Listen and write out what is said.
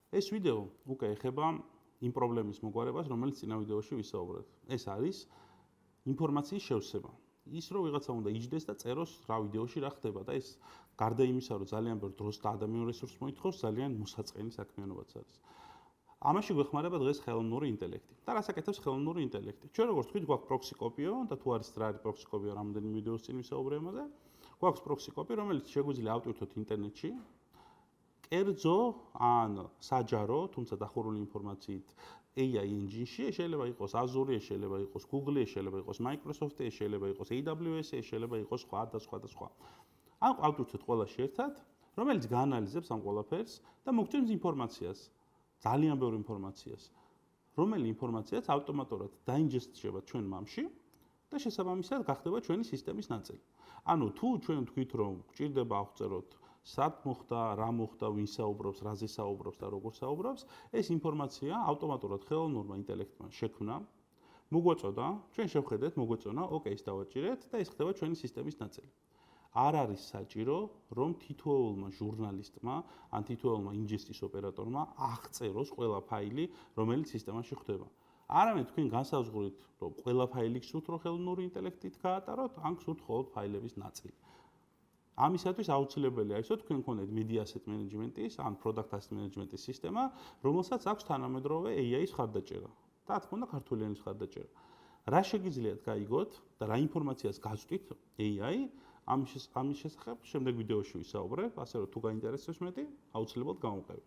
ეს ვიდეო უკვე ეხება იმ პრობლემის მოგვარებას, რომელიც წინა ვიდეოში ვისაუბრეთ. ეს არის ინფორმაციის შევსება. ის რომ ვიღაცა უნდა იჯდეს და წეროს რა ვიდეოში რა ხდება და ეს გარდა იმისა, რომ ძალიან ბევრ დროს და ადამიანურ რესურსს მოითხოვს, ძალიან მოსაწყენი საქმიანობაც არის. ამაში გვეხმარება დღეს ხელოვნური ინტელექტი. და რას აკეთებს ხელოვნური ინტელექტი? ჩვენ როგორც თქვით, გვაქვს პროქსიკოპიო და თუ არის რა არის პროქსიკოპიო, რამდენიმე ვიდეოს წინ ვისაუბრე ამაზე. გვაქვს პროქსიკოპი, რომელიც შეგვიძლია ავტვირთოთ ინტერნეტში. კერძო ან საჯარო, თუმცა დახურული ინფორმაციით AI engine-ში, შეიძლება იყოს Azure, შეიძლება იყოს Google, შეიძლება იყოს Microsoft, შეიძლება იყოს AWS, შეიძლება იყოს სხვა და სხვა და სხვა. ან ავტვირთოთ ყველაში ერთად, რომელიც გაანალიზებს ამ ყველაფერს და მოგცემს ინფორმაციას, ძალიან ბევრ ინფორმაციას, რომელი ინფორმაციაც ავტომატურად დაინჯესტდება ჩვენ მამში და შესაბამისად გახდება ჩვენი სისტემის ნაწილი. ანუ თუ ჩვენ თქვით, რომ გვჭირდება აღწეროთ სად მოხდა, რა მოხდა, ვინ საუბრობს, რაზე საუბრობს და როგორ საუბრობს, ეს ინფორმაცია ავტომატურად ხელოვნურმა ინტელექტმა შექმნა, მოგვაწოდა, ჩვენ შევხედეთ, მოგვეწონა, ოკეის დავაჭირეთ და ეს ხდება ჩვენი სისტემის ნაწილი. არ არის საჭირო, რომ თითოეულმა ჟურნალისტმა ან თითოეულმა ინჯესტის ოპერატორმა აღწეროს ყველა ფაილი, რომელიც სისტემაში ხდება. არამედ თქვენ განსაზღვრით, რომ ყველა ფაილი გსურთ, რომ ხელოვნური ინტელექტით გაატაროთ, ან გსურთ მხოლოდ ფაილების ნაწილი. ამისათვის აუცილებელია ისო თქვენ გქონდეთ media asset management-ის ან product asset management-ის სისტემა, რომელსაც აქვს თანამედროვე AI-ის ხარდაჭერა. და თქმა უნდა, ქართული ენის ხარდაჭერა. რა შეგიძლიათ გაიგოთ და რა ინფორმაციას გაწვდით AI, ამის შესახებ შემდეგ ვიდეოში ვისაუბრებ, ასე რომ თუ გაინტერესებს მეტი, აუცილებლად გამოვყევი.